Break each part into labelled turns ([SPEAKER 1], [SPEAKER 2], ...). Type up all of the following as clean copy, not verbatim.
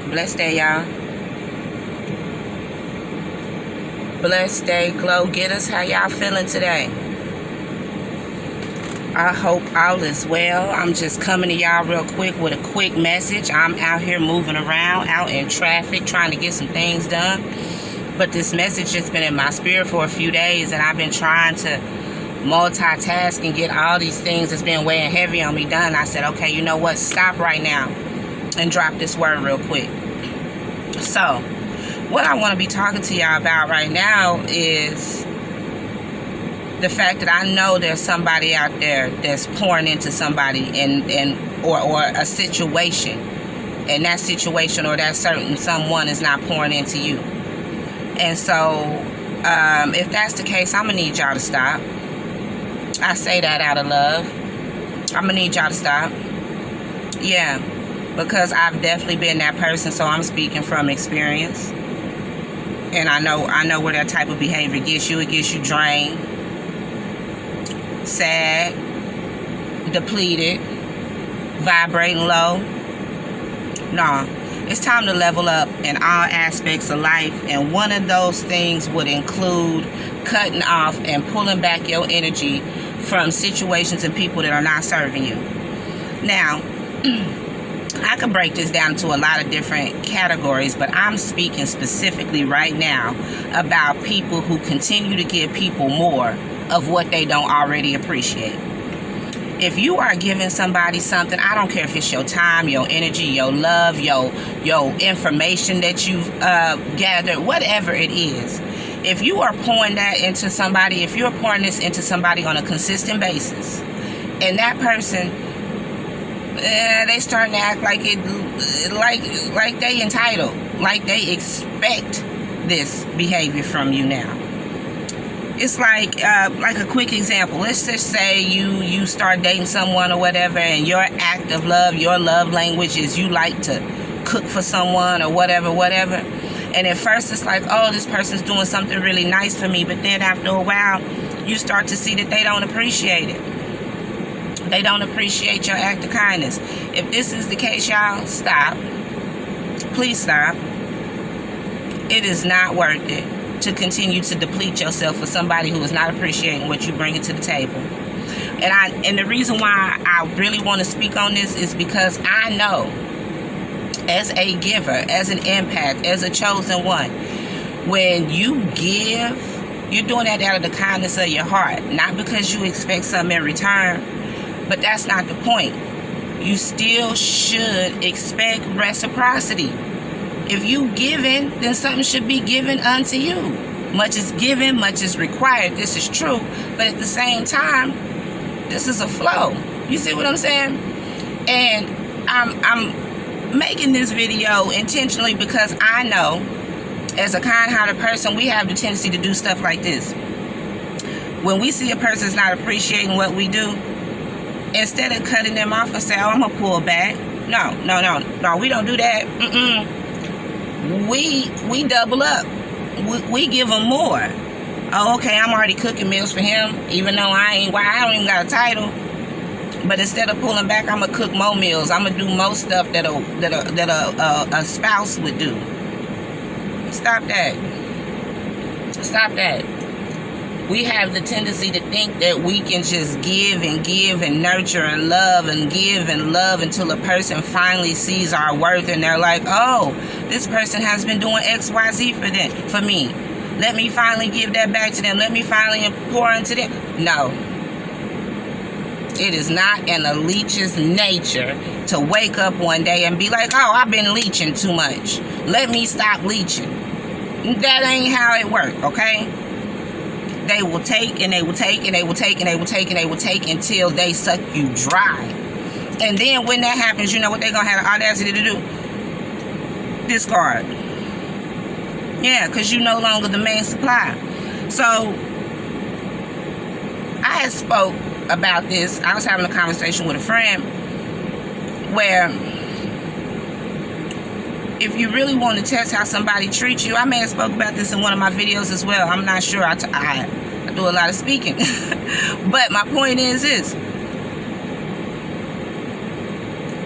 [SPEAKER 1] Blessed day, y'all. Blessed day, glow getters. How y'all feeling today? I hope all is well. I'm just coming to y'all real quick with a quick message. I'm out here moving around, out in traffic, trying to get some things done. But this message has been in my spirit for a few days, and I've been trying to multitask and get all these things that's been weighing heavy on me done. I said, okay, you know what? Stop right now and drop this word real quick. So, what I want to be talking to y'all about right now is the fact that I know there's somebody out there that's pouring into somebody or a situation, and that situation or that certain someone is not pouring into you. And so, if that's the case, I'm gonna need y'all to stop. I say that out of love. I'm gonna need y'all to stop. Yeah, because I've definitely been that person, so I'm speaking from experience. And I know where that type of behavior gets you. It gets you drained, sad, depleted, vibrating low. No, it's time to level up in all aspects of life, and one of those things would include cutting off and pulling back your energy from situations and people that are not serving you. Now, I could break this down to a lot of different categories, but I'm speaking specifically right now about people who continue to give people more of what they don't already appreciate. If you are giving somebody something, I don't care if it's your time, your energy, your love, your information that you've gathered, whatever it is. If you are pouring that into somebody, if you're pouring this into somebody on a consistent basis, and that person, they starting to act like they entitled, like they expect this behavior from you now. It's like a quick example. Let's just say you start dating someone or whatever, and your act of love, your love language is you like to cook for someone or whatever. And at first it's like, oh, this person's doing something really nice for me. But then after a while, you start to see that they don't appreciate it. They don't appreciate your act of kindness. If this is the case, y'all, stop. Please stop. It is not worth it to continue to deplete yourself for somebody who is not appreciating what you bring to the table. And the reason why I really want to speak on this is because I know, as a giver, as an empath, as a chosen one, when you give, you're doing that out of the kindness of your heart, not because you expect something in return. But that's not the point. You still should expect reciprocity. If you giving, then something should be given unto you. Much is given, much is required. This is true. But at the same time, this is a flow. You see what I'm saying? And I'm making this video intentionally because I know, as a kind-hearted person, we have the tendency to do stuff like this. When we see a person's not appreciating what we do, instead of cutting them off and say, oh, I'm going to pull back. No, we don't do that. We double up. We give them more. Oh, okay, I'm already cooking meals for him, even though I don't even got a title. But instead of pulling back, I'm going to cook more meals. I'm going to do more stuff that a spouse would do. Stop that. Stop that. We have the tendency to think that we can just give and nurture and love until a person finally sees our worth and they're like, oh, this person has been doing XYZ for me. Let me finally give that back to them. Let me finally pour into them. No. It is not in a leech's nature to wake up one day and be like, oh, I've been leeching too much. Let me stop leeching. That ain't how it works, okay? They will take and they will take and they will take and they will take and they will take until they suck you dry. And then when that happens, you know what they're going to have the audacity to do? Discard. Yeah, because you're no longer the main supply. So, I had spoke about this. I was having a conversation with a friend where if you really want to test how somebody treats you, I may have spoke about this in one of my videos as well. I'm not sure. I do a lot of speaking. But my point is this.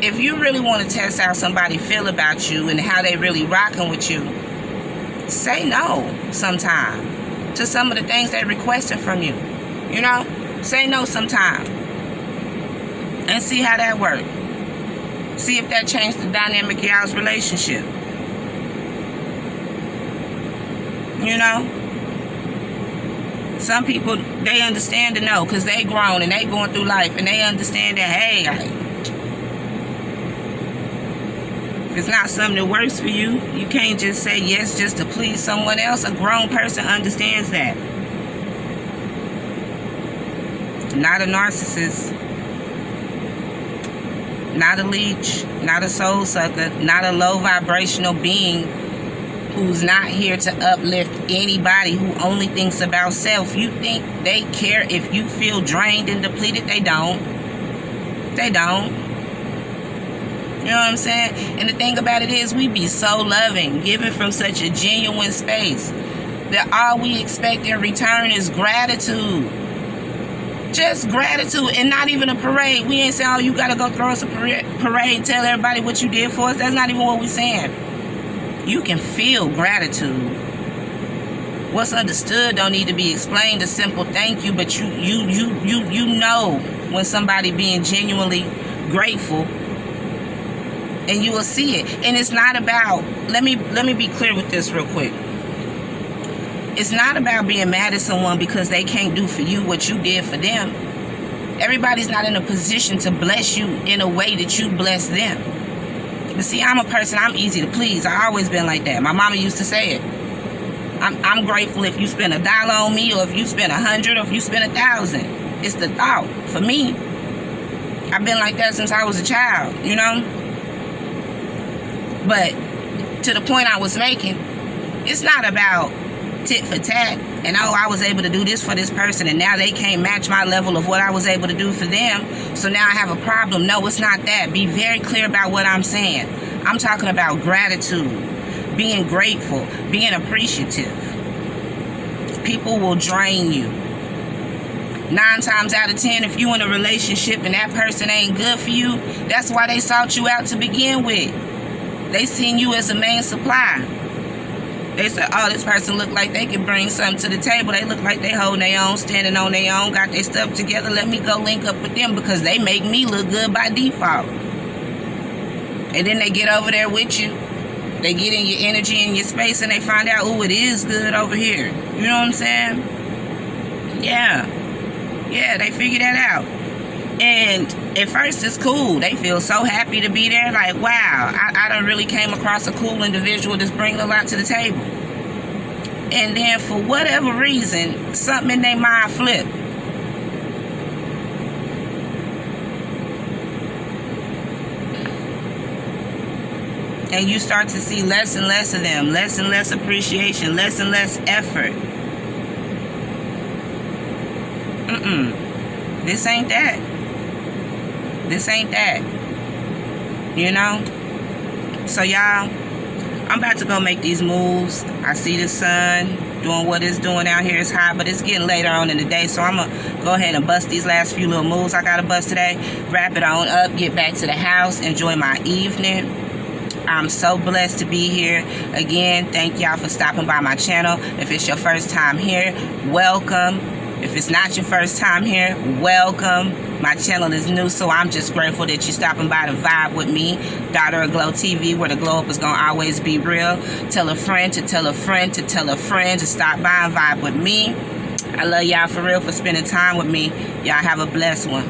[SPEAKER 1] if you really want to test how somebody feel about you and how they really rocking with you, say no sometime to some of the things they're requesting from you. You know, say no sometime and see how that works. See if that changed the dynamic of y'all's relationship. You know, some people, they understand the no because they grown and they going through life and they understand that, hey, if it's not something that works for you, you can't just say yes just to please someone else. A grown person understands that. Not a narcissist, not a leech, not a soul sucker, not a low vibrational being who's not here to uplift anybody, who only thinks about self. You think they care if you feel drained and depleted? They don't. They don't. You know what I'm saying? And the thing about it is, we be so loving, giving from such a genuine space, that all we expect in return is gratitude. Just gratitude, and not even a parade. We ain't saying, oh, you gotta go throw us a parade, tell everybody what you did for us. That's not even what we're saying. You can feel gratitude. What's understood don't need to be explained. A simple thank you, but you know when somebody being genuinely grateful, and you will see it. And it's not about, let me be clear with this real quick. It's not about being mad at someone because they can't do for you what you did for them. Everybody's not in a position to bless you in a way that you bless them. But see, I'm a person, I'm easy to please. I always been like that. My mama used to say it. I'm grateful if you spend $1 on me, or if you spend 100, or if you spend 1,000. It's the thought. For me, I've been like that since I was a child, you know? But to the point I was making, it's not about tit for tat and, oh, I was able to do this for this person and now they can't match my level of what I was able to do for them, so now I have a problem. No, it's not that. Be very clear about what I'm saying. I'm talking about gratitude, being grateful, being appreciative. People will drain you. 9 times out of 10, if you in a relationship and that person ain't good for you, that's why they sought you out to begin with. They seen you as a main supply. They said, oh, this person look like they can bring something to the table. They look like they holding their own, standing on their own, got their stuff together. Let me go link up with them because they make me look good by default. And then they get over there with you. They get in your energy and your space and they find out, oh, it is good over here. You know what I'm saying? Yeah, they figure that out. And at first it's cool. They feel so happy to be there. Like, wow, I done really came across a cool individual that's bringing a lot to the table. And then for whatever reason, something in their mind flip. And you start to see less and less of them, less and less appreciation, less and less effort. This ain't that. This ain't that. You know? So y'all, I'm about to go make these moves. I see the sun doing what it's doing out here. It's hot, but it's getting later on in the day. So I'm going to go ahead and bust these last few little moves I got to bust today. Wrap it on up, get back to the house, enjoy my evening. I'm so blessed to be here. Again, thank y'all for stopping by my channel. If it's your first time here, welcome. If it's not your first time here, welcome. My channel is new, so I'm just grateful that you're stopping by to vibe with me, Daughter of Glow TV, where the glow up is going to always be real. Tell a friend to tell a friend to tell a friend to stop by and vibe with me. I love y'all for real for spending time with me. Y'all have a blessed one.